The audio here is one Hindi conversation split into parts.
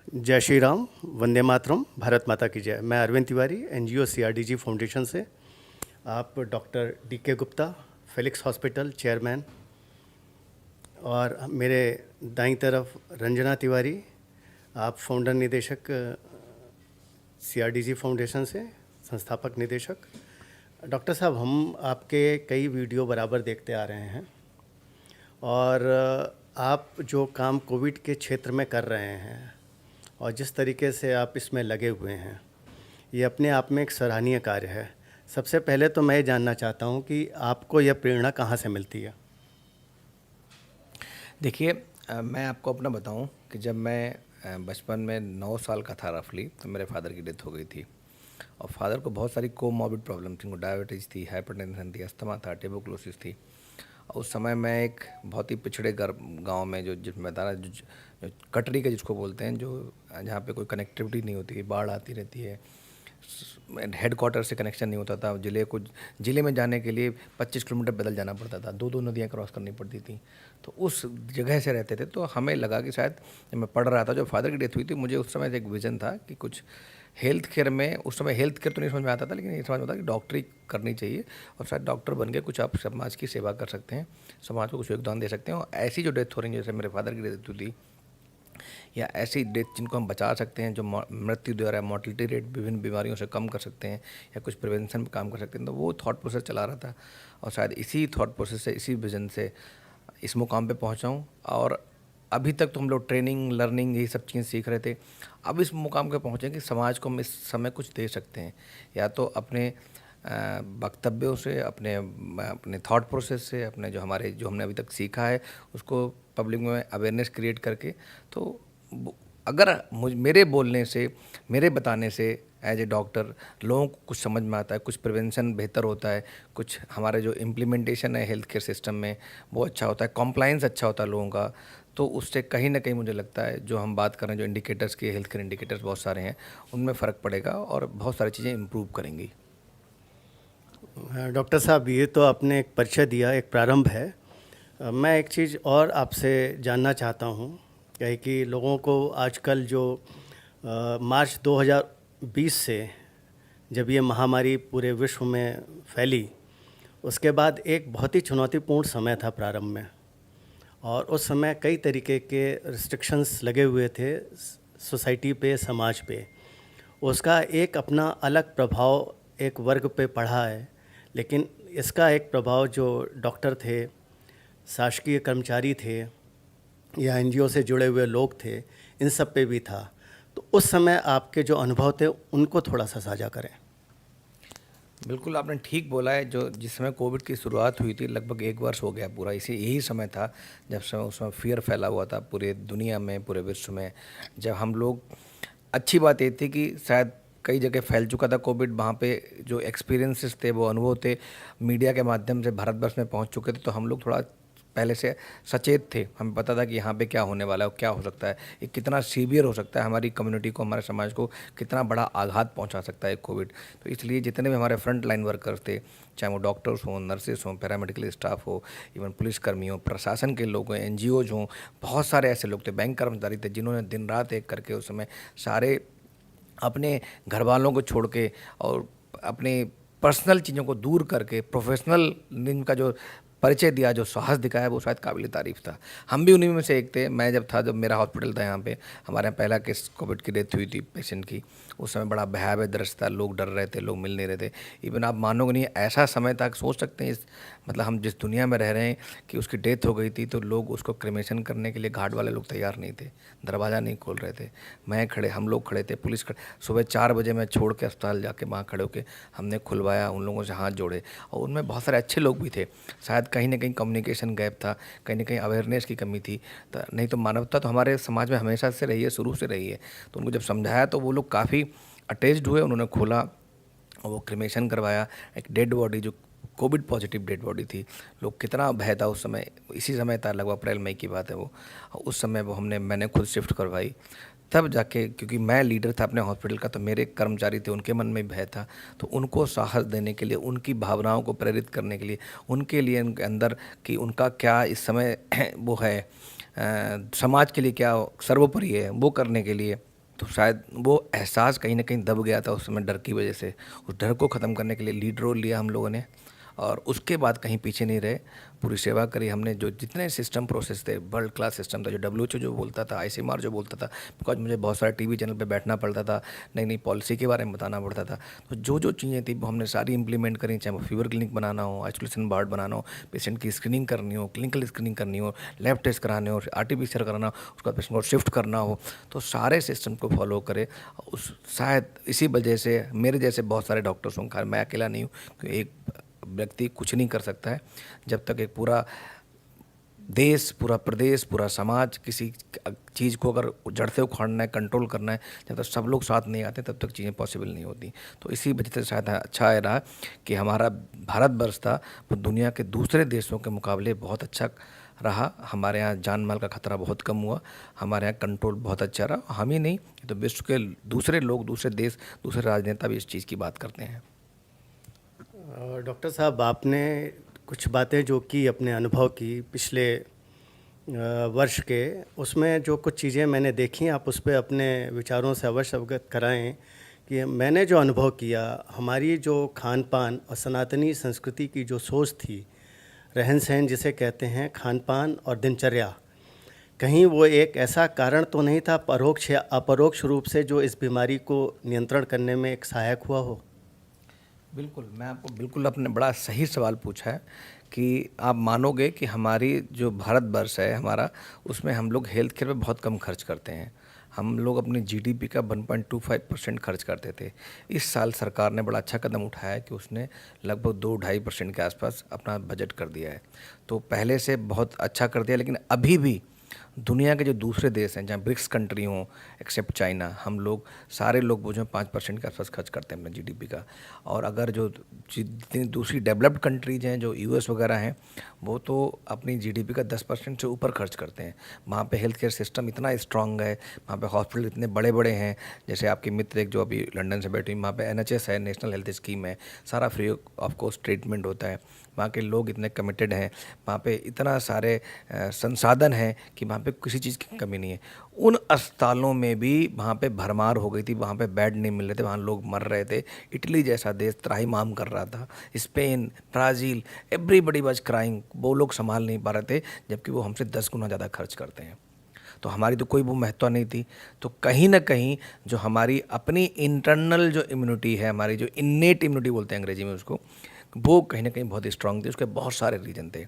जय श्री राम, वंदे मातरम, भारत माता की जय। मैं Arvind Tiwari, NGO CRDG foundation से। आप doctor DK Gupta, Felix hospital chairman, और मेरे दाईं तरफ रंजना तिवारी, आप फाउंडर निदेशक सीआरडीजी फाउंडेशन से, संस्थापक निदेशक। डॉक्टर साहब, हम आपके कई वीडियो बराबर देखते आ रहे हैं और आप जो काम कोविड के क्षेत्र में कर रहे हैं और जिस तरीके से आप इसमें लगे हुए हैं, ये अपने आप में एक सराहनीय कार्य है। सबसे पहले तो मैं ये जानना चाहता हूँ कि आपको यह प्रेरणा कहाँ से मिलती है? देखिए, मैं आपको अपना बताऊं कि जब मैं बचपन में 9 साल का था रफली, तो मेरे फादर की डेथ हो गई थी। और फादर को बहुत सारी कोमॉर्बिड प्रॉब्लम थी। उनको डायबिटीज़ थी, हाइपरटेंशन थी, अस्थमा था, ट्यूबरकुलोसिस थी। और उस समय मैं एक बहुत ही पिछड़े गांव में, जो जिसमें बता रहा, जो कटरी के जिसको बोलते हैं, जो जहाँ पे कोई कनेक्टिविटी नहीं होती, बाढ़ आती रहती है, हेड क्वार्टर से कनेक्शन नहीं होता था। ज़िले में जाने के लिए 25 किलोमीटर पैदल जाना पड़ता था, दो दो नदियाँ क्रॉस करनी पड़ती थी। तो उस जगह से रहते थे, तो हमें लगा कि शायद जब मैं पढ़ रहा था, जो फादर की डेथ हुई थी, मुझे उस समय एक विज़न था कि कुछ हेल्थ केयर में, उस समय हेल्थ केयर तो नहीं समझ में आता था, लेकिन ये समझ में आता कि डॉक्टरी करनी चाहिए और शायद डॉक्टर बन के कुछ आप समाज की सेवा कर सकते हैं, समाज को कुछ योगदान दे सकते हैं। और ऐसी जो डेथ हो रही है, जैसे मेरे फादर की डेथ हुई थी, या ऐसी डेथ जिनको हम बचा सकते हैं, जो मृत्यु दर है, मोर्टलिटी रेट विभिन्न बीमारियों से कम कर सकते हैं, या कुछ प्रिवेंशन में काम कर सकते हैं, तो वो थॉट प्रोसेस चला रहा था। और शायद इसी थॉट प्रोसेस से, इसी विजन से इस मुकाम पे पहुंचा हूं। और अभी तक तो हम लोग ट्रेनिंग, लर्निंग, यही सब चीज़ें सीख रहे थे। अब इस मुकाम पे पहुँचे कि समाज को हम इस समय कुछ दे सकते हैं, या तो अपने वक्तव्यों से, अपने अपने थॉट प्रोसेस से, अपने जो हमने अभी तक सीखा है उसको पब्लिक में अवेयरनेस क्रिएट करके। तो अगर मेरे बोलने से, मेरे बताने से एज ए डॉक्टर लोगों को कुछ समझ में आता है, कुछ प्रिवेंशन बेहतर होता है, कुछ हमारे जो इम्प्लीमेंटेशन है हेल्थ केयर सिस्टम में वो अच्छा होता है, कॉम्प्लाइंस अच्छा होता है लोगों का, तो उससे कहीं ना कहीं मुझे लगता है जो हम बात कर रहे हैं, जो इंडिकेटर्स के, हेल्थ केयर इंडिकेटर्स बहुत सारे हैं, उनमें फ़र्क पड़ेगा और बहुत सारी चीज़ें इम्प्रूव करेंगी। डॉक्टर साहब, ये तो आपने एक परिचय दिया, एक प्रारंभ है। मैं एक चीज़ और आपसे जानना चाहता हूँ, क्या कि लोगों को आजकल जो मार्च 2020 से जब ये महामारी पूरे विश्व में फैली, उसके बाद एक बहुत ही चुनौतीपूर्ण समय था प्रारंभ में, और उस समय कई तरीके के रिस्ट्रिक्शंस लगे हुए थे सोसाइटी पे, समाज पे। उसका एक अपना अलग प्रभाव एक वर्ग पे पड़ा है, लेकिन इसका एक प्रभाव जो डॉक्टर थे, शासकीय कर्मचारी थे, या एनजीओ से जुड़े हुए लोग थे, इन सब पे भी था। तो उस समय आपके जो अनुभव थे उनको थोड़ा सा साझा करें। बिल्कुल, आपने ठीक बोला है। जो जिस समय कोविड की शुरुआत हुई थी, लगभग 1 वर्ष हो गया पूरा, इसी यही समय था जब उस समय फियर फैला हुआ था पूरे दुनिया में, पूरे विश्व में। जब हम लोग, अच्छी बात ये थी कि शायद कई जगह फैल चुका था कोविड, वहाँ पे जो एक्सपीरियंसेस थे, वो अनुभव थे, मीडिया के माध्यम से भारतवर्ष में पहुँच चुके थे, तो हम लोग थोड़ा पहले से सचेत थे। हमें पता था कि यहाँ पे क्या होने वाला है, क्या हो सकता है, ये कितना सीवियर हो सकता है, हमारी कम्युनिटी को, हमारे समाज को कितना बड़ा आघात पहुँचा सकता है कोविड। तो इसलिए जितने भी हमारे फ्रंट लाइन वर्कर्स थे, चाहे वो डॉक्टर्स हों, नर्सेस हों, पैरामेडिकल स्टाफ हो, इवन पुलिसकर्मी हो, प्रशासन के लोग हों, एनजीओज हों, बहुत सारे ऐसे लोग थे, बैंक कर्मचारी थे, जिन्होंने दिन रात एक करके उस समय सारे अपने घर वालों को छोड़ के और अपने पर्सनल चीज़ों को दूर करके प्रोफेशनल इनका जो परिचय दिया, जो साहस दिखाया, वो शायद काबिल तारीफ़ था। हम भी उन्हीं में से एक थे। मैं जब मेरा हॉस्पिटल था यहाँ पे, हमारे यहाँ पहला केस कोविड की डेथ हुई थी पेशेंट की, उस समय बड़ा भयावह दृश्य था, लोग डर रहे थे, लोग मिल नहीं रहे थे। इवन आप मानोगे नहीं, ऐसा समय था, सोच सकते हैं इस, मतलब हम जिस दुनिया में रह रहे हैं, कि उसकी डेथ हो गई थी तो लोग उसको क्रिमेशन करने के लिए घाट वाले लोग तैयार नहीं थे, दरवाज़ा नहीं खोल रहे थे। हम लोग खड़े थे, पुलिस खड़े, सुबह 4 बजे मैं छोड़ के अस्पताल जाके वहाँ खड़े होकर हमने खुलवाया, उन लोगों से हाथ जोड़े। और उनमें बहुत सारे अच्छे लोग भी थे। शायद कहीं ना कहीं कम्युनिकेशन गैप था, कहीं ना कहीं अवेयरनेस की कमी थी। तो नहीं तो मानवता तो हमारे समाज में हमेशा से रही है, शुरू से रही है। तो उनको जब समझाया तो वो लोग काफ़ी अटैच्ड हुए, उन्होंने खोला और वो क्रिमेशन करवाया। एक डेड बॉडी, जो कोविड पॉजिटिव डेड बॉडी थी, लोग, कितना भय था उस समय, इसी समय था, लगभग अप्रैल मई की बात है वो। उस समय वो मैंने खुद शिफ्ट करवाई, तब जाके, क्योंकि मैं लीडर था अपने हॉस्पिटल का, तो मेरे कर्मचारी थे, उनके मन में भय था, तो उनको साहस देने के लिए, उनकी भावनाओं को प्रेरित करने के लिए, उनके लिए, उनके अंदर कि उनका क्या इस समय वो है, समाज के लिए क्या सर्वोपरि है, वो करने के लिए तो शायद वो एहसास कहीं ना कहीं दब गया था उस समय डर की वजह से। उस डर को ख़त्म करने के लिए लीड रोल लिया हम लोगों ने, और उसके बाद कहीं पीछे नहीं रहे, पूरी सेवा करी हमने। जो जितने सिस्टम प्रोसेस थे, वर्ल्ड क्लास सिस्टम था, जो WHO जो बोलता था, ICMR जो बोलता था, बिकॉज मुझे बहुत सारे टीवी चैनल पे बैठना पड़ता था, नई नई पॉलिसी के बारे में बताना पड़ता था। तो जो जो चीज़ें थी वो हमने सारी इंप्लीमेंट करी, चाहे वो फीवर क्लिनिक बनाना हो, आइसोलेशन वार्ड बनाना हो, पेशेंट की स्क्रीनिंग करनी हो, क्लिनिकल स्क्रीनिंग करनी हो, लैब टेस्ट कराने हो, RT-PCR कराना हो, उसके बाद पेशेंट को शिफ्ट करना हो, तो सारे सिस्टम को फॉलो करे। उस शायद इसी वजह से मेरे जैसे बहुत सारे डॉक्टर्स हों, मैं अकेला नहीं हूँ, क्योंकि एक व्यक्ति कुछ नहीं कर सकता है जब तक एक पूरा देश, पूरा प्रदेश, पूरा समाज किसी चीज़ को अगर जड़ से उखाड़ना है, कंट्रोल करना है, जब तक सब लोग साथ नहीं आते तब तक चीज़ें पॉसिबल नहीं होती। तो इसी वजह से शायद अच्छा रहा कि हमारा भारतवर्ष था वो दुनिया के दूसरे देशों के मुकाबले बहुत अच्छा रहा। हमारे यहाँ जान माल का खतरा बहुत कम हुआ, हमारे यहाँ कंट्रोल बहुत अच्छा रहा। हम ही नहीं, तो विश्व के दूसरे लोग, दूसरे देश, दूसरे राजनेता भी इस चीज़ की बात करते हैं। डॉक्टर साहब, आपने कुछ बातें जो की अपने अनुभव की पिछले वर्ष के, उसमें जो कुछ चीज़ें मैंने देखी, आप उस पे अपने विचारों से अवश्य अवगत कराएं कि मैंने जो अनुभव किया, हमारी जो खान पान और सनातनी संस्कृति की जो सोच थी, रहन सहन जिसे कहते हैं, खान पान और दिनचर्या, कहीं वो एक ऐसा कारण तो नहीं था परोक्ष या अपरोक्ष रूप से जो इस बीमारी को नियंत्रण करने में एक सहायक हुआ हो? बिल्कुल, मैं आपको बिल्कुल, आपने बड़ा सही सवाल पूछा है कि आप मानोगे कि हमारी जो भारतवर्ष है हमारा, उसमें हम लोग हेल्थ केयर पे बहुत कम खर्च करते हैं। हम लोग अपनी GDP का 1.25% खर्च करते थे। इस साल सरकार ने बड़ा अच्छा कदम उठाया है कि उसने लगभग 2-2.5% के आसपास अपना बजट कर दिया है। तो पहले से बहुत अच्छा कर दिया, लेकिन अभी भी दुनिया के जो दूसरे देश हैं, जहाँ ब्रिक्स कंट्री हों एक्सेप्ट चाइना, हम लोग सारे लोग वो जो 5% के आसपास खर्च करते हैं अपने GDP का। और अगर जो जितनी दूसरी डेवलप्ड कंट्रीज हैं, जो US वगैरह हैं, वो तो अपनी GDP का 10% से ऊपर खर्च करते हैं। वहाँ पे हेल्थ केयर सिस्टम इतना स्ट्रांग है, वहाँ पे हॉस्पिटल इतने बड़े बड़े हैं। जैसे आपके मित्र एक जो अभी लंदन से बैठी, वहाँ पे NHS है, नेशनल हेल्थ स्कीम है, सारा फ्री ऑफ कॉस्ट ट्रीटमेंट होता है। वहाँ के लोग इतने कमिटेड हैं, वहाँ पे इतना सारे संसाधन हैं कि वहाँ पे किसी चीज़ की कमी नहीं है। उन अस्पतालों में भी वहाँ पे भरमार हो गई थी, वहाँ पे बेड नहीं मिल रहे थे, वहाँ लोग मर रहे थे। इटली जैसा देश त्राहिमाम कर रहा था, Spain, Brazil, everybody was crying. वो लोग संभाल नहीं पा रहे थे, जबकि वो हमसे 10 गुना ज़्यादा खर्च करते हैं। तो हमारी तो कोई वो महत्व नहीं थी। तो कहीं ना कहीं जो हमारी अपनी इंटरनल जो इम्यूनिटी है, हमारी जो इन्नेट इम्यूनिटी बोलते हैं अंग्रेजी में उसको, वो कहीं ना कहीं बहुत स्ट्रांग थी। उसके बहुत सारे रीज़न थे।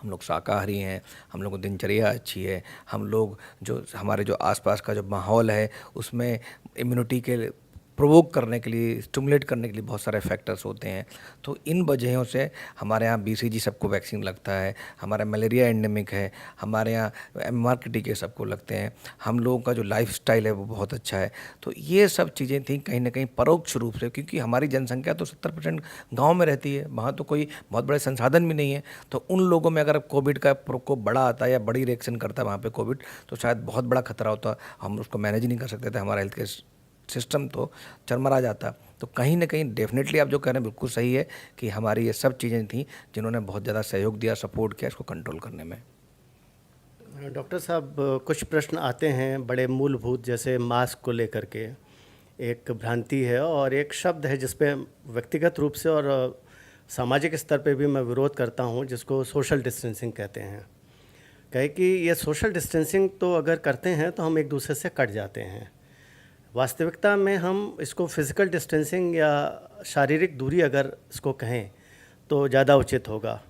हम लोग शाकाहारी हैं, हम लोगों को दिनचर्या अच्छी है, हम लोग जो हमारे जो आसपास का जो माहौल है उसमें इम्यूनिटी के प्रोवोक करने के लिए, स्टिमुलेट करने के लिए बहुत सारे फैक्टर्स होते हैं। तो इन वजहों से हमारे यहाँ BCG सबको वैक्सीन लगता है, हमारा मलेरिया एंडेमिक है, हमारे यहाँ MMR के टीके सबको लगते हैं, हम लोगों का जो लाइफस्टाइल है वो बहुत अच्छा है। तो ये सब चीज़ें थी कहीं ना कहीं परोक्ष रूप से, क्योंकि हमारी जनसंख्या तो 70% गाँव में रहती है, वहाँ तो कोई बहुत बड़े संसाधन भी नहीं है। तो उन लोगों में अगर कोविड का प्रकोप बड़ा आता है या बड़ी रिएक्शन करता है वहाँ पे कोविड, तो शायद बहुत बड़ा खतरा होता, हम उसको मैनेज नहीं कर सकते थे, हमारा हेल्थ केयर सिस्टम तो चरमरा जाता। तो कहीं ना कहीं डेफिनेटली आप जो कह रहे हैं बिल्कुल सही है कि हमारी ये सब चीज़ें थी जिन्होंने बहुत ज़्यादा सहयोग दिया, सपोर्ट किया इसको कंट्रोल करने में। डॉक्टर साहब, कुछ प्रश्न आते हैं बड़े मूलभूत, जैसे मास्क को लेकर के एक भ्रांति है और एक शब्द है जिस पे व्यक्तिगत रूप से और सामाजिक स्तर पे भी मैं विरोध करता हूँ, जिसको सोशल डिस्टेंसिंग कहते हैं। कहे कि ये सोशल डिस्टेंसिंग तो अगर करते हैं तो हम एक दूसरे से कट जाते हैं। वास्तविकता में हम इसको फिज़िकल डिस्टेंसिंग या शारीरिक दूरी अगर इसको कहें तो ज़्यादा उचित होगा।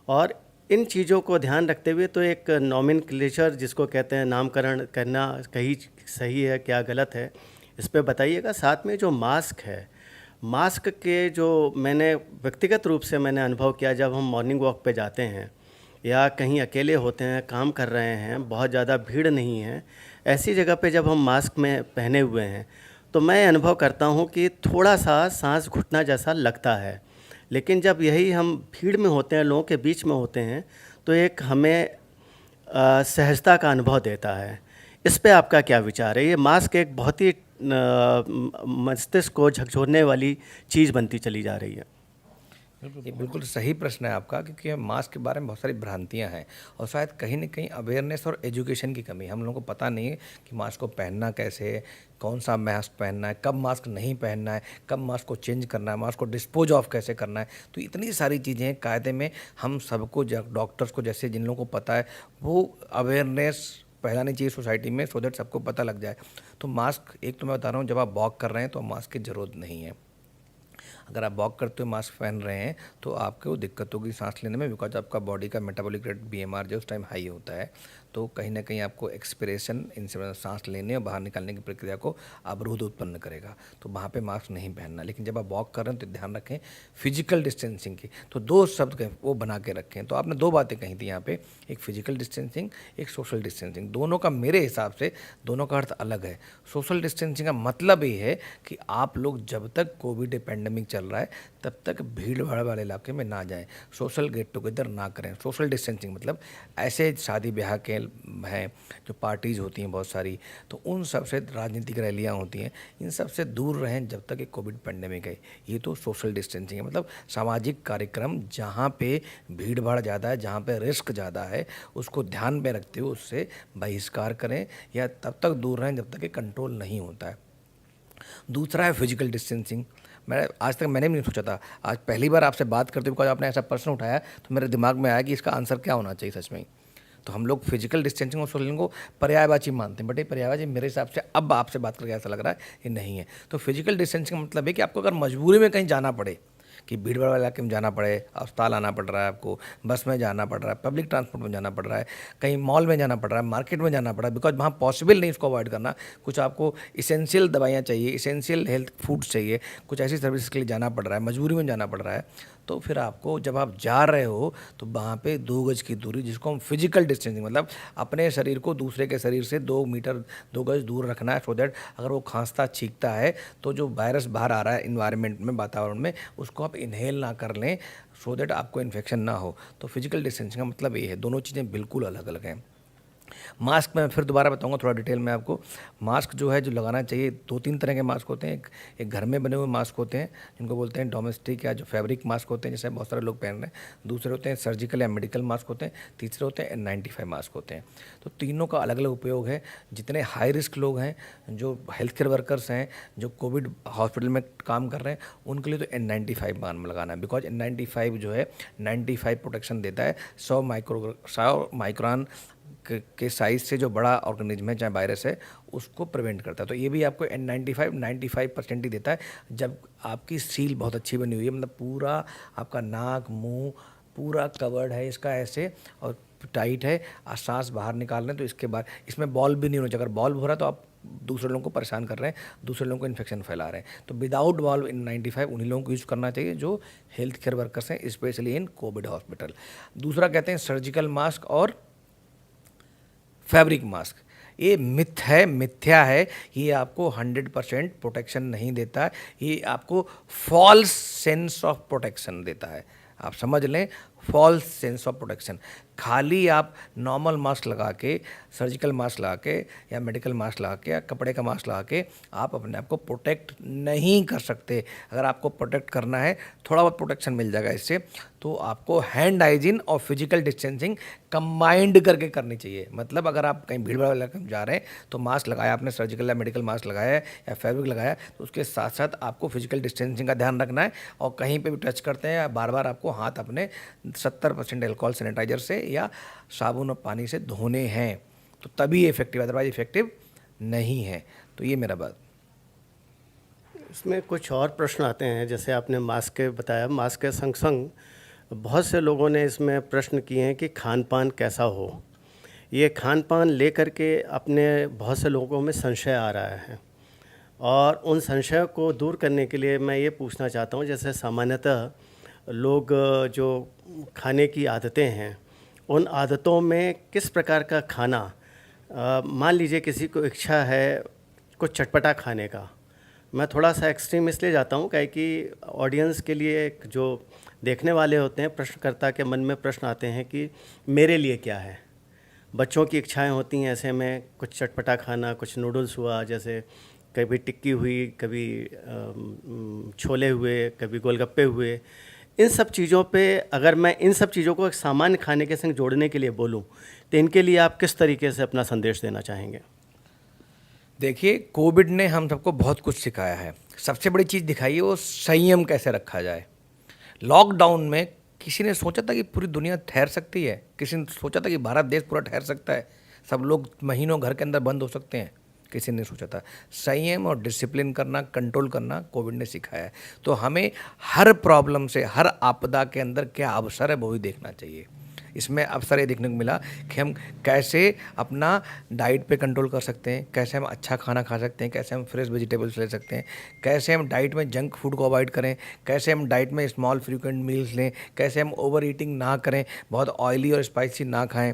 और इन चीज़ों को ध्यान रखते हुए तो एक नॉमेनक्लेचर जिसको कहते हैं, नामकरण करना कहीं सही है क्या गलत है, इस पे बताइएगा। साथ में जो मास्क है, मास्क के जो मैंने व्यक्तिगत रूप से मैंने अनुभव किया, जब हम मॉर्निंग वॉक पे जाते हैं या कहीं अकेले होते हैं, काम कर रहे हैं, बहुत ज़्यादा भीड़ नहीं है, ऐसी जगह पे जब हम मास्क में पहने हुए हैं तो मैं अनुभव करता हूँ कि थोड़ा सा सांस घुटना जैसा लगता है। लेकिन जब यही हम भीड़ में होते हैं, लोगों के बीच में होते हैं, तो एक हमें सहजता का अनुभव देता है। इस पे आपका क्या विचार है? ये मास्क एक बहुत ही मस्तिष्क को झकझोरने वाली चीज़ बनती चली जा रही है। ये बिल्कुल सही प्रश्न है आपका, क्योंकि मास्क के बारे में बहुत सारी भ्रांतियां हैं और शायद कहीं न कहीं अवेयरनेस और एजुकेशन की कमी। हम लोगों को पता नहीं है कि मास्क को पहनना कैसे है, कौन सा मास्क पहनना है, कब मास्क नहीं पहनना है, कब मास्क को चेंज करना है, मास्क को डिस्पोज ऑफ कैसे करना है। तो इतनी सारी चीज़ें हैं कायदे में। हम सबको, डॉक्टर्स को जैसे जिन लोगों को पता है, वो अवेयरनेस फैलानी चाहिए सोसाइटी में, सो दैट सबको पता लग जाए। तो मास्क, एक तो मैं बता रहा हूँ, जब आप वॉक कर रहे हैं तो मास्क की ज़रूरत नहीं है। अगर आप वॉक करते हुए मास्क पहन रहे हैं तो आपको दिक्कत होगी सांस लेने में, बिकॉज आपका बॉडी का मेटाबॉलिक रेट BMR जो उस टाइम हाई होता है, तो कहीं ना कहीं आपको एक्सपिरेशन, इनसे सांस लेने और बाहर निकालने की प्रक्रिया को अवरोध उत्पन्न करेगा। तो वहाँ पे मास्क नहीं पहनना। लेकिन जब आप वॉक कर रहे हैं तो ध्यान रखें फिजिकल डिस्टेंसिंग की। तो दो शब्द वो बना के रखें। तो आपने दो बातें कही थी यहाँ पे, एक फिजिकल डिस्टेंसिंग, एक सोशल डिस्टेंसिंग। दोनों का मेरे हिसाब से दोनों का अर्थ अलग है। सोशल डिस्टेंसिंग का मतलब ये है कि आप लोग जब तक कोविड पेंडेमिक चल रहा है तब तक भीड़ भाड़ वाले इलाके में ना जाएं, सोशल गेट टुगेदर ना करें। सोशल डिस्टेंसिंग मतलब ऐसे शादी ब्याह के हैं जो पार्टीज़ होती हैं बहुत सारी, तो उन सब से, राजनीतिक रैलियां होती हैं, इन सब से दूर रहें जब तक ये कोविड पेंडेमिक है। ये तो सोशल डिस्टेंसिंग है। मतलब सामाजिक कार्यक्रम जहाँ पे भीड़ भाड़ ज़्यादा है, जहाँ पे रिस्क ज़्यादा है, उसको ध्यान में रखते हुए उससे बहिष्कार करें या तब तक दूर रहें जब तक ये कंट्रोल नहीं होता है। दूसरा है फिजिकल डिस्टेंसिंग। मैंने भी नहीं सोचा था, आज पहली बार आपसे बात करते हुए आपने ऐसा प्रश्न उठाया तो मेरे दिमाग में आया कि इसका आंसर क्या होना चाहिए सच में ही। तो हम लोग फिजिकल डिस्टेंसिंग और सोशल को पर्यायवाची मानते हैं, बट ये पर्यायवाची मेरे हिसाब से अब आपसे बात करके ऐसा लग रहा है ये नहीं है। तो फिजिकल डिस्टेंसिंग का मतलब है कि आपको अगर मजबूरी में कहीं जाना पड़े, कि भीड़ भाड़ वाले इलाके में जाना पड़े, अस्पताल आना पड़ रहा है, आपको बस में जाना पड़ रहा है, पब्लिक ट्रांसपोर्ट में जाना पड़ रहा है, कहीं मॉल में जाना पड़ रहा है, मार्केट में जाना पड़ रहा है, बिकॉज वहाँ पॉसिबल नहीं इसको अवॉइड करना, कुछ आपको इसेंशियल दवाइयाँ चाहिए, इसेंशियल हेल्थ फूड्स चाहिए, कुछ ऐसी सर्विस के लिए जाना पड़ रहा है, मजबूरी में जाना पड़ रहा है, तो फिर आपको, जब आप जा रहे हो तो वहाँ पे 2 गज की दूरी, जिसको हम फिजिकल डिस्टेंसिंग, मतलब अपने शरीर को दूसरे के शरीर से 2 मीटर 2 गज दूर रखना है, सो दैट अगर वो खांसता छींकता है तो जो वायरस बाहर आ रहा है इन्वायरमेंट में, वातावरण में, उसको आप इन्हेल ना कर लें, सो दैट आपको इन्फेक्शन ना हो। तो फिजिकल डिस्टेंसिंग का मतलब ये है। दोनों चीज़ें बिल्कुल अलग अलग हैं। मास्क में फिर दोबारा बताऊंगा थोड़ा डिटेल में आपको। मास्क जो है, जो लगाना चाहिए, 2-3 तरह के मास्क होते हैं। एक घर में बने हुए मास्क होते हैं जिनको बोलते हैं डोमेस्टिक या जो फैब्रिक मास्क होते हैं, जैसे बहुत सारे लोग पहन रहे हैं। दूसरे होते हैं सर्जिकल या मेडिकल मास्क होते हैं। तीसरे होते हैं N95 मास्क होते हैं। तो तीनों का अलग अलग उपयोग है। जितने हाई रिस्क लोग हैं, जो हेल्थ केयर वर्कर्स हैं, जो कोविड हॉस्पिटल में काम कर रहे हैं, उनके लिए तो N95 मास्क लगाना है। बिकॉज N95 जो है 95 प्रोटेक्शन देता है। 100 माइक्रोन के साइज से जो बड़ा ऑर्गेनिज्म है, चाहे वायरस है, उसको प्रिवेंट करता है। तो ये भी आपको N95 95% ही देता है जब आपकी सील बहुत अच्छी बनी हुई है, मतलब पूरा आपका नाक मुंह पूरा कवर्ड है इसका ऐसे और टाइट है, और सांस बाहर निकाल रहे हैं तो इसके बाद इसमें बॉल भी नहीं होना चाहिए। अगर बॉल हो रहा है तो आप दूसरे लोगों को परेशान कर रहे हैं, दूसरे लोगों को इन्फेक्शन फैला रहे हैं। तो विदाउट बॉल N95 उन्हीं लोगों को यूज़ करना चाहिए जो हेल्थ केयर वर्कर्स हैं, स्पेशली इन कोविड हॉस्पिटल। दूसरा कहते हैं सर्जिकल मास्क और फैब्रिक मास्क। ये मिथ है, मिथ्या है। ये आपको 100% प्रोटेक्शन नहीं देता, ये आपको फॉल्स सेंस ऑफ प्रोटेक्शन देता है। आप समझ लें, फॉल्स सेंस ऑफ प्रोटेक्शन। खाली आप नॉर्मल मास्क लगा के, सर्जिकल मास्क लगा के या मेडिकल मास्क लगा के या कपड़े का मास्क लगा के आप अपने आप को प्रोटेक्ट नहीं कर सकते। अगर आपको प्रोटेक्ट करना है, थोड़ा बहुत प्रोटेक्शन मिल जाएगा इससे, तो आपको हैंड हाइजीन और फिजिकल डिस्टेंसिंग कंबाइंड करके करनी चाहिए। मतलब अगर आप कहीं भीड़ भाड़ इलाके में जा रहे हैं तो मास्क लगाया आपने, सर्जिकल या मेडिकल मास्क लगाया है या फैब्रिक लगाया, तो उसके साथ साथ आपको फिजिकल डिस्टेंसिंग का ध्यान रखना है। और कहीं पे भी टच करते हैं, बार बार आपको हाथ अपने 70% अल्कोहल सैनिटाइजर से या साबुन और पानी से धोने हैं, तो तभी इफेक्टिव, अदरवाइज इफेक्टिव नहीं है। तो ये मेरा बात। इसमें कुछ और प्रश्न आते हैं, जैसे आपने मास्क के बताया, मास्क के संग संग बहुत से लोगों ने इसमें प्रश्न किए हैं कि खान पान कैसा हो। ये खान पान लेकर के अपने बहुत से लोगों में संशय आ रहा है, और उन संशय को दूर करने के लिए मैं ये पूछना चाहता हूँ, जैसे सामान्यतः लोग जो खाने की आदतें हैं, उन आदतों में किस प्रकार का खाना, मान लीजिए किसी को इच्छा है कुछ चटपटा खाने का। मैं थोड़ा सा एक्सट्रीम इसलिए जाता हूँ कि ऑडियंस के लिए, जो देखने वाले होते हैं, प्रश्नकर्ता के मन में प्रश्न आते हैं कि मेरे लिए क्या है। बच्चों की इच्छाएं होती हैं ऐसे में कुछ चटपटा खाना, कुछ नूडल्स हुआ, जैसे कभी टिक्की हुई, कभी छोले हुए, कभी गोलगप्पे हुए, इन सब चीज़ों पे अगर मैं इन सब चीज़ों को एक सामान्य खाने के संग जोड़ने के लिए बोलूं, तो इनके लिए आप किस तरीके से अपना संदेश देना चाहेंगे? देखिए, कोविड ने हम सबको बहुत कुछ सिखाया है। सबसे बड़ी चीज़ दिखाई है वो संयम कैसे रखा जाए। लॉकडाउन में किसी ने सोचा था कि पूरी दुनिया ठहर सकती है? किसी ने सोचा था कि भारत देश पूरा ठहर सकता है? सब लोग महीनों घर के अंदर बंद हो सकते हैं? किसी ने सोचा था? संयम और डिसिप्लिन करना, कंट्रोल करना कोविड ने सिखाया है। तो हमें हर प्रॉब्लम से, हर आपदा के अंदर क्या अवसर है वो भी देखना चाहिए। इसमें अवसर ये देखने को मिला कि हम कैसे अपना डाइट पे कंट्रोल कर सकते हैं, कैसे हम अच्छा खाना खा सकते हैं, कैसे हम फ्रेश वेजिटेबल्स ले सकते हैं, कैसे हम डाइट में जंक फूड को अवॉइड करें, कैसे हम डाइट में स्मॉल फ्रीक्वेंट मील्स लें, कैसे हम ओवर ईटिंग ना करें, बहुत ऑयली और स्पाइसी ना खाएं।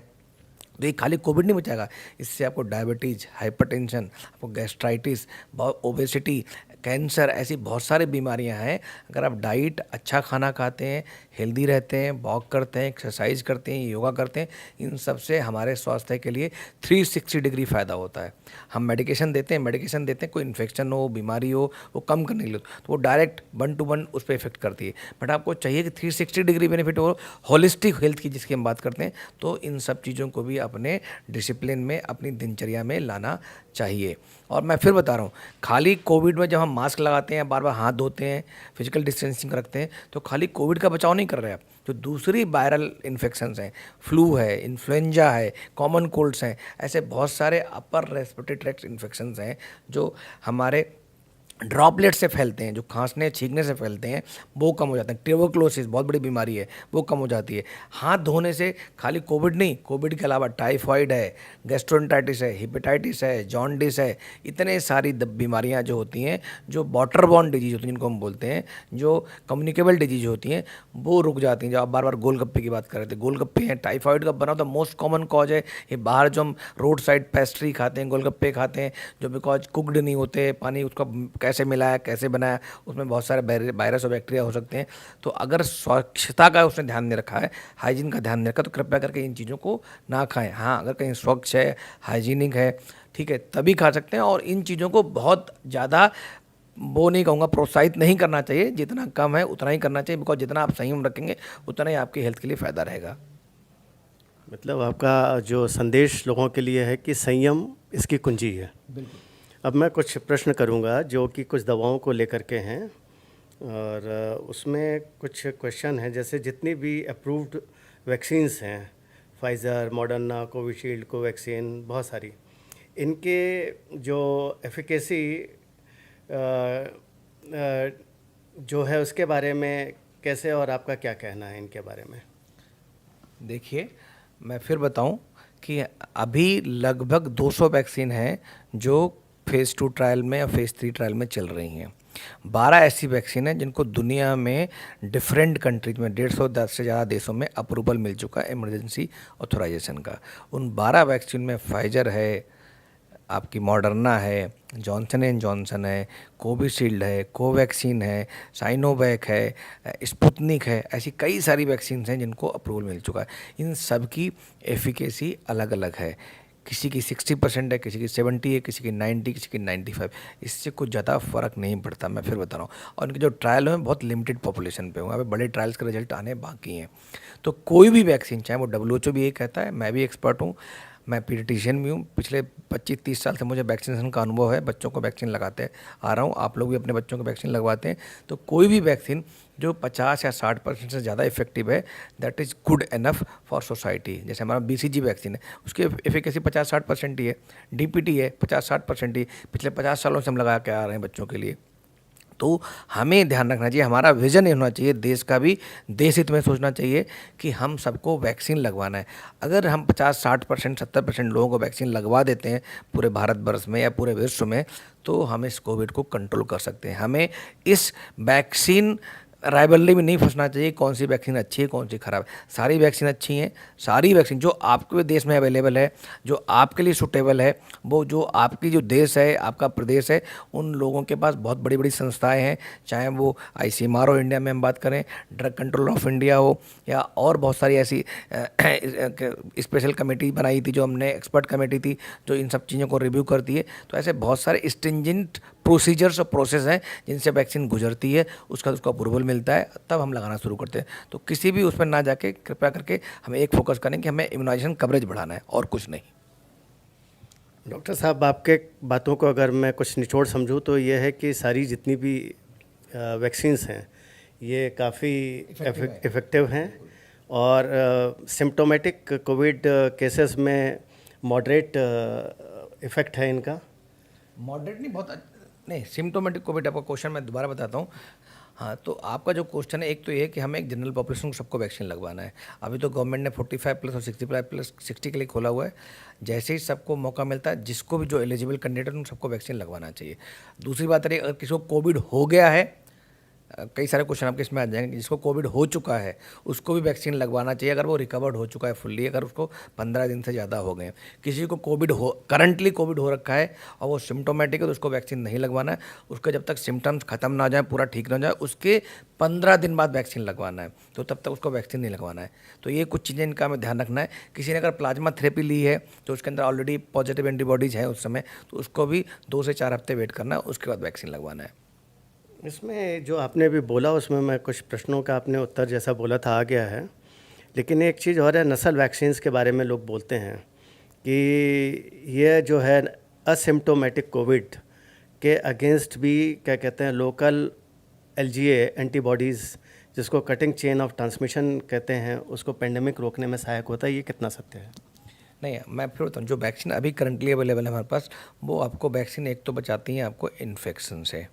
तो ये खाली कोविड नहीं बचाएगा, इससे आपको डायबिटीज़, हाइपरटेंशन, आपको गैस्ट्राइटिस, बहुत ओबेसिटी, कैंसर, ऐसी बहुत सारी बीमारियां हैं। अगर आप डाइट अच्छा खाना खाते हैं, हेल्दी रहते हैं, वॉक करते हैं, एक्सरसाइज करते हैं, योगा करते हैं, इन सब से हमारे स्वास्थ्य के लिए 360 डिग्री फ़ायदा होता है। हम मेडिकेशन देते हैं, कोई इन्फेक्शन हो, बीमारी हो, वो कम करने के लिए, तो वो डायरेक्ट 1 to 1 उस पर इफेक्ट करती है। बट आपको चाहिए कि 360 डिग्री बेनिफिट हो, होलिस्टिक हेल्थ की जिसकी हम बात करते हैं, तो इन सब चीज़ों को भी अपने डिसिप्लिन में, अपनी दिनचर्या में लाना चाहिए। और मैं फिर बता रहा हूँ, खाली कोविड में जब हम मास्क लगाते हैं, बार बार हाथ धोते हैं, फिजिकल डिस्टेंसिंग रखते हैं, तो खाली कोविड का बचाव नहीं कर रहे हैं आप। जो दूसरी वायरल इन्फेक्शंस हैं, फ्लू है, इन्फ्लुएंजा है, कॉमन कोल्ड्स हैं, ऐसे बहुत सारे अपर रेस्पिरेटरी ट्रैक्ट इन्फेक्शंस हैं जो हमारे ड्रॉपलेट से फैलते हैं, जो खांसने छींकने से फैलते हैं, वो कम हो जाते हैं। ट्यूबरक्लोसिस बहुत बड़ी बीमारी है, वो कम हो जाती है। हाथ धोने से खाली कोविड नहीं, कोविड के अलावा टाइफाइड है, गैस्ट्रोएंटाइटिस है, हेपेटाइटिस है, जॉन्डिस है, इतने सारी बीमारियां जो होती हैं, जो वाटर बॉर्न डिजीज होती हैं, जिनको हम बोलते हैं, जो कम्युनिकेबल डिजीज होती हैं, वो रुक जाती हैं। जो आप बार बार गोलगप्पे की बात कर रहे थे, गोलगप्पे हैं, टाइफाइड का बना तो मोस्ट कॉमन कॉज है ये। बाहर जो हम रोड साइड पेस्ट्री खाते हैं, गोलगप्पे खाते हैं, जो बिकॉज कुकड नहीं होते, पानी उसका कैसे मिलाया, कैसे बनाया, उसमें बहुत सारे वायरस और बैक्टीरिया हो सकते हैं। तो अगर स्वच्छता का उसने ध्यान नहीं रखा है, हाइजीन का ध्यान नहीं रखा, तो कृपया करके इन चीज़ों को ना खाएं। हाँ, अगर कहीं स्वच्छ है, हाइजीनिक है, ठीक है, तभी खा सकते हैं। और इन चीज़ों को बहुत ज़्यादा, वो नहीं कहूँगा प्रोत्साहित नहीं करना चाहिए, जितना कम है उतना ही करना चाहिए, बिकॉज जितना आप संयम रखेंगे उतना ही आपकी हेल्थ के लिए फ़ायदा रहेगा। मतलब आपका जो संदेश लोगों के लिए है कि संयम इसकी कुंजी है। बिल्कुल। अब मैं कुछ प्रश्न करूंगा जो कि कुछ दवाओं को लेकर के हैं, और उसमें कुछ क्वेश्चन हैं। जैसे जितनी भी अप्रूव्ड वैक्सीन्स हैं, फाइज़र, मॉडर्ना, कोविशील्ड, कोवैक्सीन, बहुत सारी, इनके जो एफिकेसी जो है उसके बारे में कैसे, और आपका क्या कहना है इनके बारे में? देखिए, मैं फिर बताऊं कि अभी लगभग 200 वैक्सीन हैं जो फेज़ 2 ट्रायल में या फेज़ 3 ट्रायल में चल रही हैं। 12 ऐसी वैक्सीन हैं जिनको दुनिया में डिफरेंट कंट्रीज में 150 से ज़्यादा देशों में अप्रूवल मिल चुका है इमरजेंसी ऑथोराइजेशन का। उन 12 वैक्सीन में फाइजर है, आपकी मॉडर्ना है, जॉनसन एंड जॉनसन है, कोविशील्ड है, कोवैक्सीन है, साइनोवैक है, स्पुतनिक है, ऐसी कई सारी वैक्सीन हैं जिनको अप्रूवल मिल चुका है। इन सब की एफिकेसी अलग अलग है, किसी की 60% है, किसी की 70 है, किसी की 90, किसी की 95। इससे कुछ ज़्यादा फ़र्क नहीं पड़ता, मैं फिर बता रहा हूँ। और इनके जो ट्रायल हैं बहुत लिमिटेड पॉपुलेशन पे हुए, अभी बड़े ट्रायल्स के रिजल्ट आने बाकी हैं। तो कोई भी वैक्सीन, चाहे वो WHO भी यही कहता है, मैं भी एक्सपर्ट हूँ, मैं पीडियाट्रिशियन भी हूँ, पिछले 25-30 साल से मुझे वैक्सीनेशन का अनुभव है, बच्चों को वैक्सीन लगाते आ रहा हूँ, आप लोग भी अपने बच्चों को वैक्सीन लगवाते हैं। तो कोई भी वैक्सीन जो 50 या 60% से ज़्यादा इफेक्टिव है, that is good enough for society. जैसे हमारा BCG वैक्सीन है, उसकी एफिकेसी 50-60% ही है, DPT है 50-60% ही, पिछले 50 सालों से हम लगा के आ रहे हैं बच्चों के लिए। तो हमें ध्यान रखना चाहिए, हमारा विज़न ये होना चाहिए, देश का भी देश हित में सोचना चाहिए कि हम सबको वैक्सीन लगवाना है। अगर हम 50-60%, 70% लोगों को वैक्सीन लगवा देते हैं पूरे भारतवर्ष में या पूरे विश्व में, तो हम इस कोविड को कंट्रोल कर सकते हैं। हमें इस वैक्सीन राइवलरी में नहीं फंसना चाहिए, कौन सी वैक्सीन अच्छी है, कौन सी खराब है। सारी वैक्सीन अच्छी हैं, सारी वैक्सीन जो आपके देश में अवेलेबल है, जो आपके लिए सूटेबल है, वो जो आपकी जो देश है, आपका प्रदेश है, उन लोगों के पास बहुत बड़ी बड़ी संस्थाएं हैं, चाहे वो ICMR हो इंडिया में हम बात करें, ड्रग कंट्रोल ऑफ इंडिया हो, या और बहुत सारी ऐसी स्पेशल कमेटी बनाई थी जो हमने, एक्सपर्ट कमेटी थी जो इन सब चीज़ों को रिव्यू करती है। तो ऐसे बहुत सारे स्ट्रिंजेंट प्रोसीजर्स और प्रोसेस हैं जिनसे वैक्सीन गुजरती है, उसका उसको अप्रूवल मिलता है, तब हम लगाना शुरू करते हैं। तो किसी भी उसमें ना जाके कृपया करके हमें एक फोकस करें कि हमें इम्यूनाइजेशन कवरेज बढ़ाना है और कुछ नहीं। डॉक्टर साहब, आपके बातों को अगर मैं कुछ निचोड़ समझूं तो ये है कि सारी जितनी भी वैक्सीन्स हैं ये काफ़ी इफ़ेक्टिव हैं और सिम्टोमेटिक कोविड केसेस में मॉडरेट इफ़ेक्ट है इनका। मॉडरेट नहीं, बहुत नहीं, सिम्टोमेटिक कोविड आपका क्वेश्चन मैं दोबारा बताता हूँ। हाँ, तो आपका जो क्वेश्चन है, एक तो ये है कि हमें एक जनरल पॉपुलेशन को सबको वैक्सीन लगवाना है। अभी तो गवर्नमेंट ने 45 प्लस और 65 प्लस 60 के लिए खोला हुआ है। जैसे ही सबको मौका मिलता है, जिसको भी जो एलिजिबल कैंडिडेट उन सबको वैक्सीन लगवाना चाहिए। दूसरी बात है, अगर किसी को कोविड हो गया है, कई सारे क्वेश्चन आपके इसमें आ जाएंगे, जिसको कोविड हो चुका है उसको भी वैक्सीन लगवाना चाहिए अगर वो रिकवर्ड हो चुका है फुल्ली, अगर उसको 15 दिन से ज़्यादा हो गए हैं। किसी को कोविड हो, करंटली कोविड हो रखा है और वो सिम्टोमेटिक है, तो उसको वैक्सीन नहीं लगवाना है। उसको जब तक सिम्टम्स खत्म ना हो जाए, पूरा ठीक ना हो जाए, उसके 15 दिन बाद वैक्सीन लगवाना है, तो तब तक उसको वैक्सीन नहीं लगवाना है। तो ये कुछ चीज़ें इनका हमें ध्यान रखना है। किसी ने अगर प्लाज्मा थेरेपी ली है तो उसके अंदर ऑलरेडी पॉजिटिव एंटीबॉडीज़ है उस समय, तो उसको भी 2 से 4 हफ्ते वेट करना है, उसके बाद वैक्सीन लगवाना है। इसमें जो आपने भी बोला उसमें मैं कुछ प्रश्नों का आपने उत्तर जैसा बोला था आ गया है, लेकिन एक चीज़ और है, नस्ल वैक्सीन्स के बारे में लोग बोलते हैं कि ये जो है असिम्प्टोमेटिक कोविड के अगेंस्ट भी क्या कहते हैं लोकल एलजीए एंटीबॉडीज़, जिसको कटिंग चेन ऑफ ट्रांसमिशन कहते हैं, उसको पेंडेमिक रोकने में सहायक होता है। ये कितना सत्य है? नहीं, मैं फिर बताऊँ, जो वैक्सीन अभी करंटली अवेलेबल है हमारे पास, वो आपको वैक्सीन एक तो बचाती हैं आपको इन्फेक्शन से,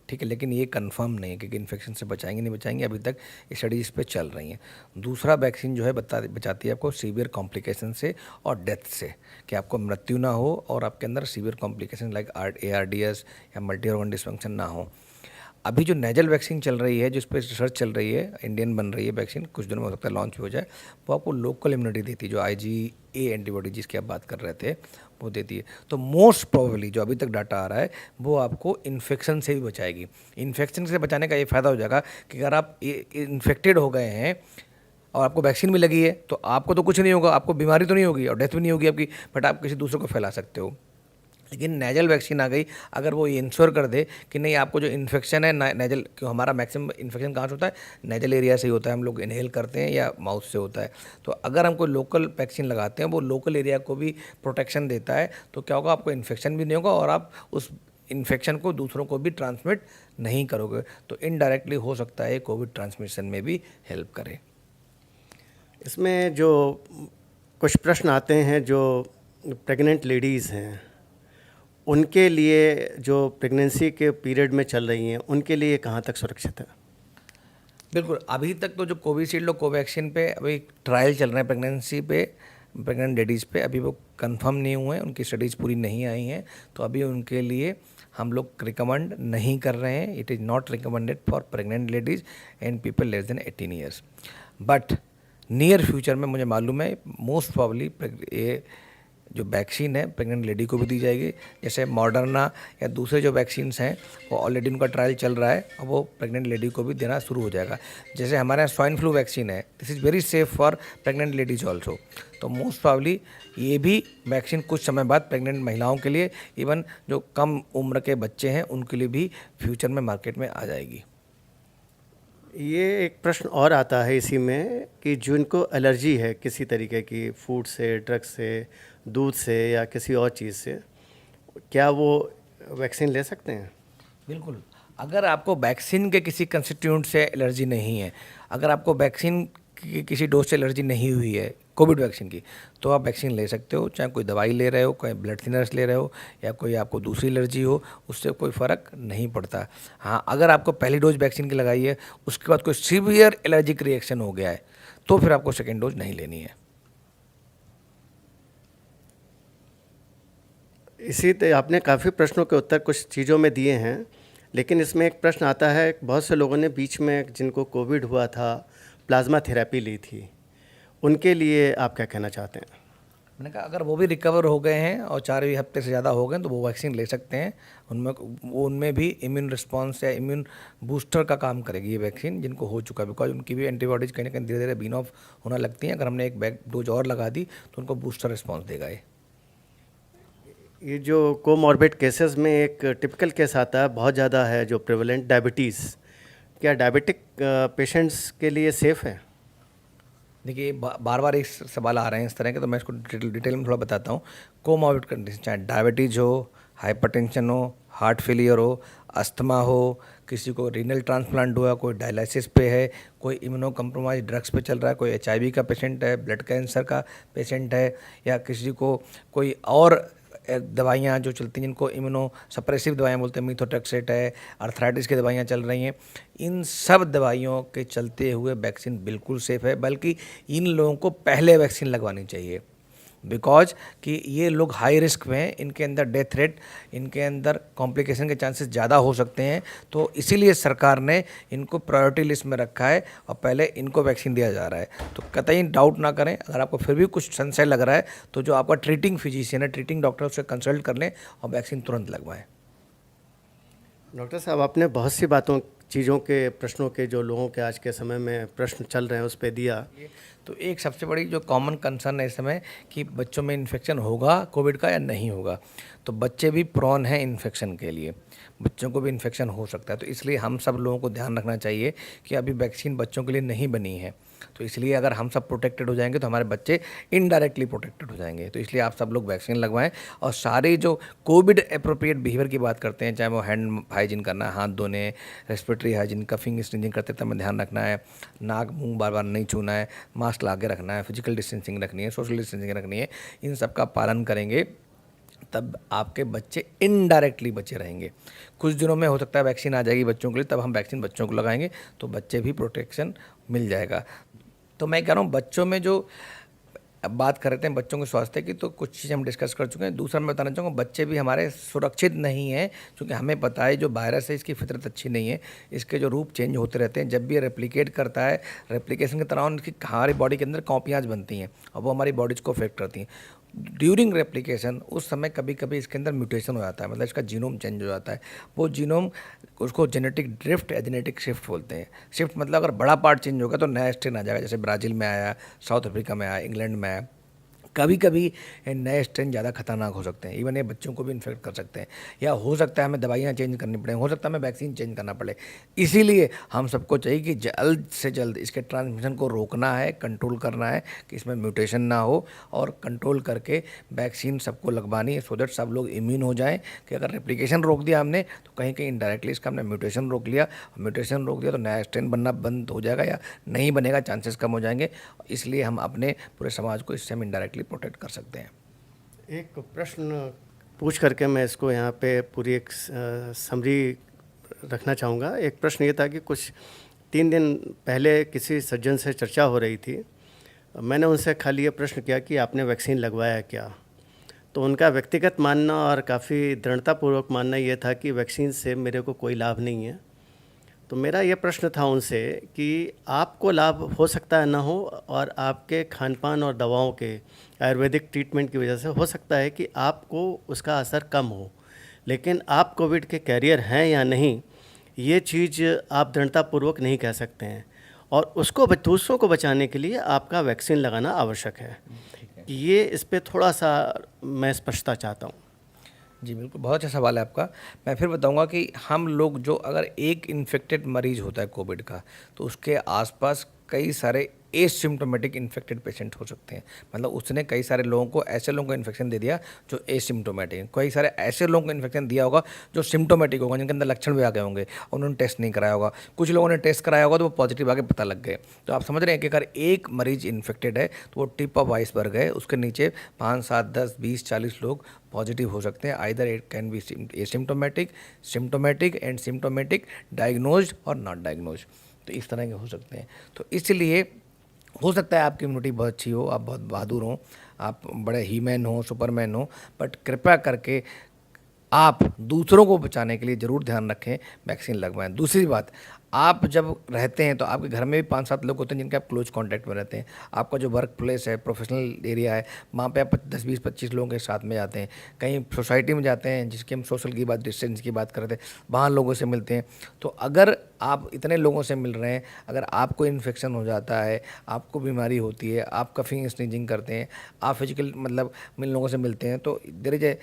ठीक है, लेकिन ये कंफर्म नहीं है कि इन्फेक्शन से बचाएंगे नहीं बचाएंगे, अभी तक स्टडीज़ पे चल रही हैं। दूसरा वैक्सीन जो है बचाती है आपको सीवियर कॉम्प्लिकेशन से और डेथ से, कि आपको मृत्यु ना हो और आपके अंदर सीवियर कॉम्प्लिकेशन लाइक ARDS या मल्टी ऑर्गन डिसफंक्शन ना हो। अभी जो नेजल वैक्सीन चल रही है, जिस पर रिसर्च चल रही है, इंडियन बन रही है वैक्सीन, कुछ दिनों में हो सकता है लॉन्च भी हो जाए, वो आपको लोकल इम्यूनिटी देती है, जो IgA एंटीबॉडी जिसकी आप बात कर रहे थे वो देती है। तो मोस्ट प्रोबेबली जो अभी तक डाटा आ रहा है वो आपको इन्फेक्शन से भी बचाएगी। इन्फेक्शन से बचाने का ये फ़ायदा हो जाएगा कि अगर आप इन्फेक्टेड हो गए हैं और आपको वैक्सीन भी लगी है तो आपको तो कुछ नहीं होगा, आपको बीमारी तो नहीं होगी और डेथ भी नहीं होगी आपकी, बट आप किसी दूसरे को फैला सकते हो। लेकिन नेजल वैक्सीन आ गई, अगर वो ये इंश्योर कर दे कि नहीं, आपको जो इन्फेक्शन है नेजल, क्यों हमारा मैक्सिमम इन्फेक्शन कहाँ से होता है, नेजल एरिया से ही होता है, हम लोग इनहेल करते हैं या माउथ से होता है। तो अगर हम कोई लोकल वैक्सीन लगाते हैं, वो लोकल एरिया को भी प्रोटेक्शन देता है, तो क्या होगा, आपको इन्फेक्शन भी नहीं होगा और आप उस इन्फेक्शन को दूसरों को भी ट्रांसमिट नहीं करोगे। तो इनडायरेक्टली हो सकता है कोविड ट्रांसमिशन में भी हेल्प करे। इसमें जो कुछ प्रश्न आते हैं, जो प्रेग्नेंट लेडीज़ हैं उनके लिए, जो प्रेगनेंसी के पीरियड में चल रही हैं, उनके लिए कहाँ तक सुरक्षित है? बिल्कुल, अभी तक तो जो कोविशील्ड और कोवैक्सीन पे अभी ट्रायल चल रहे हैं प्रेगनेंसी पे, प्रेग्नेंट लेडीज़ पे, अभी वो कंफर्म नहीं हुए हैं, उनकी स्टडीज़ पूरी नहीं आई हैं, तो अभी उनके लिए हम लोग रिकमेंड नहीं कर रहे हैं। It is not recommended for pregnant ladies and people less than 18 years. But near future में मुझे मालूम है मोस्ट प्रॉब्ली ये जो वैक्सीन है प्रेग्नेंट लेडी को भी दी जाएगी। जैसे मॉडर्ना या दूसरे जो वैक्सीन्स हैं वो ऑलरेडी उनका ट्रायल चल रहा है और वो प्रेग्नेंट लेडी को भी देना शुरू हो जाएगा। जैसे हमारे यहाँ स्वाइन फ्लू वैक्सीन है, this is very safe for pregnant ladies also. तो मोस्ट प्रॉब्ली ये भी वैक्सीन कुछ समय बाद प्रेग्नेंट महिलाओं के लिए, इवन जो कम उम्र के बच्चे हैं उनके लिए भी फ्यूचर में मार्केट में आ जाएगी। ये एक प्रश्न और आता है इसी में कि जिनको एलर्जी है किसी तरीके की, फूड से, ड्रग से, दूध से या किसी और चीज़ से, क्या वो वैक्सीन ले सकते हैं? बिल्कुल, अगर आपको वैक्सीन के किसी कंस्टिट्यूएंट से एलर्जी नहीं है, अगर आपको वैक्सीन की किसी डोज से एलर्जी नहीं हुई है कोविड वैक्सीन की, तो आप वैक्सीन ले सकते हो। चाहे कोई दवाई ले रहे हो, कोई ब्लड थिनर्स ले रहे हो या कोई आपको दूसरी एलर्जी हो, उससे कोई फ़र्क नहीं पड़ता। हाँ, अगर आपको पहली डोज वैक्सीन की लगाई है, उसके बाद कोई सीवियर एलर्जिक रिएक्शन हो गया है, तो फिर आपको सेकेंड डोज नहीं लेनी है। इसी तरह आपने काफ़ी प्रश्नों के उत्तर कुछ चीज़ों में दिए हैं, लेकिन इसमें एक प्रश्न आता है, बहुत से लोगों ने बीच में जिनको कोविड हुआ था प्लाज्मा थेरेपी ली थी, उनके लिए आप क्या कहना चाहते हैं? मैंने कहा अगर वो भी रिकवर हो गए हैं और 4 हफ्ते से ज़्यादा हो गए तो वो वैक्सीन ले सकते हैं। उनमें भी इम्यून रिस्पॉन्स या इम्यून बूस्टर का काम करेगी ये वैक्सीन, जिनको हो चुका है, बिकॉज उनकी भी एंटीबॉडीज़ कहीं ना कहीं धीरे धीरे बीन ऑफ होना लगती हैं। अगर हमने एक डोज और लगा दी तो उनको बूस्टर रिस्पॉन्स देगा ये। ये जो कोमॉर्बिड केसेस में एक टिपिकल केस आता है, बहुत ज़्यादा है जो प्रेवलेंट, डायबिटीज़। क्या डायबिटिक पेशेंट्स के लिए सेफ़ है? देखिए बार बार इस सवाल आ रहे हैं इस तरह के, तो मैं इसको डिटेल में थोड़ा बताता हूँ। कोमॉर्बिड कंडीशन, चाहे डायबिटीज़ हो, हाइपरटेंशन हो, हार्ट फेलियर हो, अस्थमा हो, किसी को रीनल ट्रांसप्लांट हुआ, कोई डायलिसिस पे है, कोई इम्यूनो कम्प्रोमाइज ड्रग्स पे चल रहा है, कोई HIV का पेशेंट है, ब्लड कैंसर का पेशेंट है, या किसी को कोई और दवाइयाँ जो चलती हैं जिनको इम्यूनो सप्रेसिव दवाइयाँ बोलते हैं, मीथोट्रेक्सेट है, अर्थराइटिस की दवाइयाँ चल रही हैं, इन सब दवाइयों के चलते हुए वैक्सीन बिल्कुल सेफ़ है। बल्कि इन लोगों को पहले वैक्सीन लगवानी चाहिए, बिकॉज कि ये लोग हाई रिस्क में हैं, इनके अंदर डेथ रेट, इनके अंदर कॉम्प्लिकेशन के चांसेस ज़्यादा हो सकते हैं। तो इसीलिए सरकार ने इनको प्रायोरिटी लिस्ट में रखा है और पहले इनको वैक्सीन दिया जा रहा है। तो कतई डाउट ना करें, अगर आपको फिर भी कुछ संशय लग रहा है तो जो आपका ट्रीटिंग फिजिशियन है, ट्रीटिंग डॉक्टर, उससे कंसल्ट कर लें और वैक्सीन तुरंत लगवाएं। डॉक्टर साहब, आपने बहुत सी चीज़ों के प्रश्नों के, जो लोगों के आज के समय में प्रश्न चल रहे हैं, उस पर दिया। तो एक सबसे बड़ी जो कॉमन कंसर्न है इस समय कि बच्चों में इन्फेक्शन होगा कोविड का या नहीं होगा। तो बच्चे भी प्रोन हैं इन्फेक्शन के लिए, बच्चों को भी इन्फेक्शन हो सकता है। तो इसलिए हम सब लोगों को ध्यान रखना चाहिए कि अभी वैक्सीन बच्चों के लिए नहीं बनी है। तो इसलिए अगर हम सब प्रोटेक्टेड हो जाएंगे तो हमारे बच्चे इनडायरेक्टली प्रोटेक्टेड हो जाएंगे। तो इसलिए आप सब लोग वैक्सीन लगवाएं। और सारे जो कोविड अप्रोप्रिएट बिहेवियर की बात करते हैं, चाहे वो हैंड हाइजीन करना, हाथ धोने, रेस्पिरेटरी हाइजीन, कफिंग स्नीजिंग करते समय ध्यान रखना है, नाक मुंह बार बार नहीं छूना है, मास्क लगा के रखना है, फिजिकल डिस्टेंसिंग रखनी है, सोशल डिस्टेंसिंग रखनी है, इन सब का पालन करेंगे तब आपके बच्चे इनडायरेक्टली बचे रहेंगे। कुछ दिनों में हो सकता है वैक्सीन आ जाएगी बच्चों के लिए, तब हम वैक्सीन बच्चों को लगाएंगे तो बच्चे भी प्रोटेक्शन मिल जाएगा। तो मैं कह रहा हूँ बच्चों में जो अब बात कर रहे थे बच्चों के स्वास्थ्य की, तो कुछ चीज़ें हम डिस्कस कर चुके हैं। दूसरा मैं बताना चाहूँगा, बच्चे भी हमारे सुरक्षित नहीं हैं, क्योंकि हमें पता है जो वायरस है इसकी फितरत अच्छी नहीं है, इसके जो रूप चेंज होते रहते हैं। जब भी ये रेप्लिकेट करता है, रेप्लिकेशन के दौरान इसकी हमारी बॉडी के अंदर कॉपियाँ बनती हैं और वो हमारी बॉडीज़ को अफेक्ट करती हैं। ड्यूरिंग रेप्लिकेशन उस समय कभी कभी इसके अंदर म्यूटेशन हो जाता है, मतलब इसका जीनोम चेंज हो जाता है। वो जीनोम, उसको जेनेटिक ड्रिफ्ट या जेनेटिक शिफ्ट बोलते हैं। शिफ्ट मतलब अगर बड़ा पार्ट चेंज होगा तो नया स्ट्रेन आ जाएगा, जैसे ब्राज़ील में आया, साउथ अफ्रीका में आया, इंग्लैंड में आया। कभी कभी ये नए स्ट्रेन ज़्यादा खतरनाक हो सकते हैं, इवन ये बच्चों को भी इन्फेक्ट कर सकते हैं, या हो सकता है हमें दवाइयाँ चेंज करनी पड़े, हो सकता है हमें वैक्सीन चेंज करना पड़े। इसीलिए हम सबको चाहिए कि जल्द से जल्द इसके ट्रांसमिशन को रोकना है, कंट्रोल करना है कि इसमें म्यूटेशन ना हो, और कंट्रोल करके वैक्सीन सबको लगवानी है, सो दैट सब लोग इम्यून हो जाएं। कि अगर रेप्लिकेशन रोक दिया हमने तो कहीं कहीं इनडायरेक्टली इसका हमने म्यूटेशन रोक लिया, म्यूटेशन रोक दिया तो नया स्ट्रेन बनना बंद हो जाएगा या नहीं बनेगा, चांसेस कम हो जाएंगे। इसलिए हम अपने पूरे समाज को इससे हम इनडायरेक्टली प्रोटेक्ट कर सकते हैं। एक प्रश्न पूछ करके मैं इसको यहाँ पे पूरी एक समरी रखना चाहूँगा। एक प्रश्न ये था कि कुछ 3 दिन पहले किसी सज्जन से चर्चा हो रही थी। मैंने उनसे खाली ये प्रश्न किया कि आपने वैक्सीन लगवाया क्या? तो उनका व्यक्तिगत मानना और काफ़ी दृढ़तापूर्वक मानना ये था कि वैक्सीन से मेरे को कोई लाभ नहीं है। तो मेरा ये प्रश्न था उनसे कि आपको लाभ हो सकता है ना हो, और आपके खान पान और दवाओं के आयुर्वेदिक ट्रीटमेंट की वजह से हो सकता है कि आपको उसका असर कम हो, लेकिन आप कोविड के कैरियर हैं या नहीं, ये चीज़ आप दृढ़तापूर्वक नहीं कह सकते हैं, और उसको दूसरों को बचाने के लिए आपका वैक्सीन लगाना आवश्यक है। ये इस पे थोड़ा सा मैं स्पष्टता चाहता हूँ। जी बिल्कुल, बहुत अच्छा सवाल है आपका। मैं फिर बताऊंगा कि हम लोग जो, अगर एक इन्फेक्टेड मरीज होता है कोविड का, तो उसके आसपास कई सारे एसिम्टोमेटिक इन्फेक्टेड पेशेंट हो सकते हैं। मतलब उसने कई सारे लोगों को, ऐसे लोगों को इन्फेक्शन दे दिया जो एसिम्टोमेटिक हैं, कई सारे ऐसे लोगों को इन्फेक्शन दिया होगा जो सिम्टोमेटिक होगा, जिनके अंदर लक्षण भी आ गए होंगे, उन्होंने टेस्ट नहीं कराया होगा। कुछ लोगों ने टेस्ट कराया होगा तो वो पॉजिटिव आके पता लग गए। तो आप समझ रहे हैं कि अगर एक मरीज इन्फेक्टेड है तो वो टिप ऑफ आइसबर्ग है, उसके नीचे 5, 7, 10, 20, 40 लोग पॉजिटिव हो सकते हैं। Either it can be asymptomatic, symptomatic and symptomatic, diagnosed और नॉट डायग्नोज्ड। तो इस तरह के हो सकते हैं। तो इसलिए हो सकता है आपकी इम्यूनिटी बहुत अच्छी हो, आप बहुत बहादुर हों, आप बड़े ही मैन हो, सुपरमैन हो, बट कृपया करके आप दूसरों को बचाने के लिए ज़रूर ध्यान रखें, वैक्सीन लगवाएं। दूसरी बात, आप जब रहते हैं तो आपके घर में भी 5-7 लोग होते हैं जिनके आप क्लोज कांटेक्ट में रहते हैं। आपका जो वर्क प्लेस है, प्रोफेशनल एरिया है, वहाँ पे आप 10, 20, 25 लोगों के साथ में जाते हैं। कहीं सोसाइटी में जाते हैं, जिसकी हम सोशल की बात, डिस्टेंस की बात कर रहे थे, वहाँ लोगों से मिलते हैं। तो अगर आप इतने लोगों से मिल रहे हैं, अगर आपको इन्फेक्शन हो जाता है, आपको बीमारी होती है, आप कफिंग स्नीजिंग करते हैं, आप फिजिकल मतलब मिल लोगों से मिलते हैं, तो there is a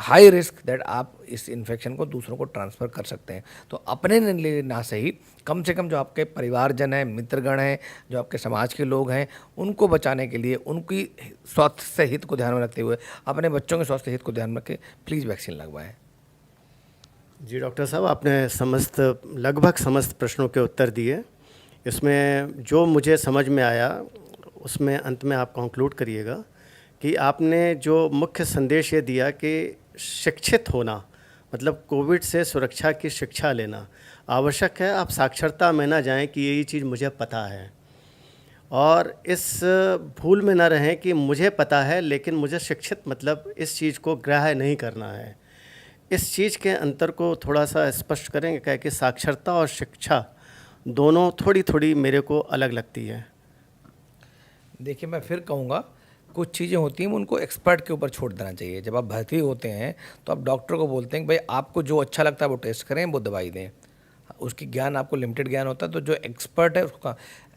high risk that आप इस इन्फेक्शन को दूसरों को ट्रांसफ़र कर सकते हैं। तो अपने लिए ना सही, कम से कम जो आपके परिवारजन हैं, मित्रगण हैं, जो आपके समाज के लोग हैं, उनको बचाने के लिए, उनकी स्वास्थ्य हित को ध्यान में रखते हुए, अपने बच्चों के स्वास्थ्य हित को ध्यान में रख के प्लीज़ वैक्सीन लगवाएं। जी डॉक्टर साहब, आपने लगभग समस्त प्रश्नों के उत्तर दिए। इसमें जो मुझे समझ में आया उसमें अंत में आप कंक्लूड करिएगा कि आपने जो मुख्य संदेश ये दिया कि शिक्षित होना, मतलब कोविड से सुरक्षा की शिक्षा लेना आवश्यक है। आप साक्षरता में ना जाएं कि ये चीज़ मुझे पता है, और इस भूल में ना रहें कि मुझे पता है लेकिन मुझे शिक्षित मतलब इस चीज़ को ग्राह्य नहीं करना है। इस चीज़ के अंतर को थोड़ा सा स्पष्ट करेंगे क्या कि साक्षरता और शिक्षा दोनों थोड़ी थोड़ी मेरे को अलग लगती है। देखिए, मैं फिर कहूँगा, कुछ चीज़ें होती हैं उनको एक्सपर्ट के ऊपर छोड़ देना चाहिए। जब आप भर्ती होते हैं तो आप डॉक्टर को बोलते हैं कि भाई आपको जो अच्छा लगता है वो टेस्ट करें, वो दवाई दें। उसकी ज्ञान, आपको लिमिटेड ज्ञान होता है, तो जो एक्सपर्ट है उसका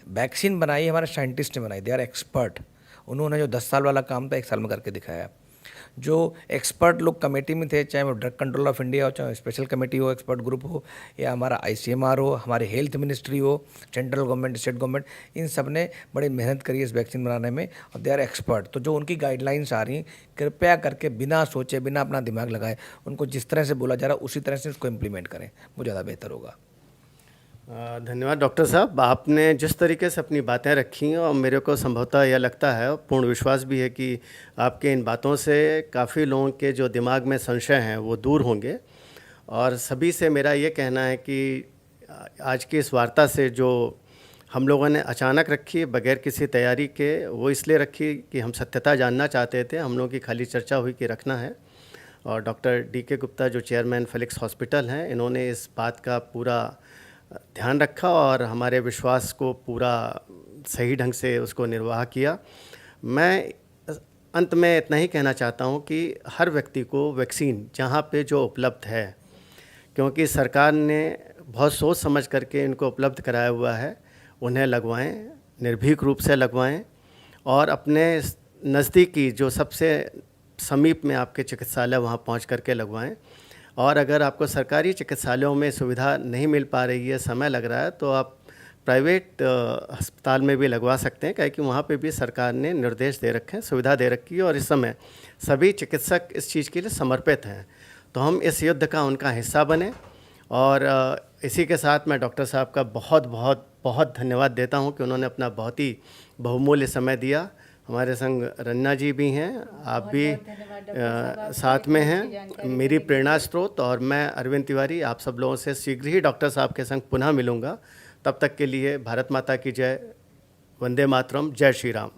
वैक्सीन बनाई हमारे साइंटिस्ट ने बनाई, दे आर एक्सपर्ट। उन्होंने जो 10 साल वाला काम था 1 साल में करके दिखाया। जो एक्सपर्ट लोग कमेटी में थे, चाहे वो ड्रग कंट्रोल ऑफ इंडिया हो, चाहे स्पेशल कमेटी हो, एक्सपर्ट ग्रुप हो, या हमारा ICMR हो, हमारी हेल्थ मिनिस्ट्री हो, सेंट्रल गवर्नमेंट, स्टेट गवर्नमेंट, इन सब ने बड़ी मेहनत करी इस वैक्सीन बनाने में, और दे आर एक्सपर्ट। तो जो उनकी गाइडलाइंस आ रही हैं, कृपया करके बिना सोचे, बिना अपना दिमाग लगाए, उनको जिस तरह से बोला जा रहा है उसी तरह से उसको इम्प्लीमेंट करें, वो ज़्यादा बेहतर होगा। धन्यवाद डॉक्टर साहब, आपने जिस तरीके से अपनी बातें रखी और मेरे को संभवतः यह लगता है, पूर्ण विश्वास भी है कि आपके इन बातों से काफ़ी लोगों के जो दिमाग में संशय हैं वो दूर होंगे। और सभी से मेरा ये कहना है कि आज की इस वार्ता से जो हम लोगों ने अचानक रखी बगैर किसी तैयारी के, वो इसलिए रखी कि हम सत्यता जानना चाहते थे। हम लोगों की खाली चर्चा हुई कि रखना है, और डॉक्टर DK गुप्ता जो चेयरमैन फेलिक्स हॉस्पिटल हैं, इन्होंने इस बात का पूरा ध्यान रखा और हमारे विश्वास को पूरा सही ढंग से उसको निर्वाह किया। मैं अंत में इतना ही कहना चाहता हूँ कि हर व्यक्ति को वैक्सीन जहाँ पे जो उपलब्ध है, क्योंकि सरकार ने बहुत सोच समझ करके इनको उपलब्ध कराया हुआ है, उन्हें लगवाएं, निर्भीक रूप से लगवाएं, और अपने नज़दीकी जो सबसे समीप में आपके चिकित्सालय वहाँ पहुँच करके लगवाएं। और अगर आपको सरकारी चिकित्सालयों में सुविधा नहीं मिल पा रही है, समय लग रहा है, तो आप प्राइवेट अस्पताल में भी लगवा सकते हैं, क्योंकि वहाँ पे भी सरकार ने निर्देश दे रखे हैं, सुविधा दे रखी है, और इस समय सभी चिकित्सक इस चीज़ के लिए समर्पित हैं। तो हम इस युद्ध का उनका हिस्सा बने। और इसी के साथ मैं डॉक्टर साहब का बहुत बहुत बहुत धन्यवाद देता हूँ कि उन्होंने अपना बहुत ही बहुमूल्य समय दिया। हमारे संग रन्ना जी भी हैं, आप भी साथ में हैं, मेरी प्रेरणा स्रोत। और मैं अरविंद तिवारी आप सब लोगों से शीघ्र ही डॉक्टर साहब के संग पुनः मिलूँगा। तब तक के लिए भारत माता की जय, वंदे मातरम, जय श्री राम।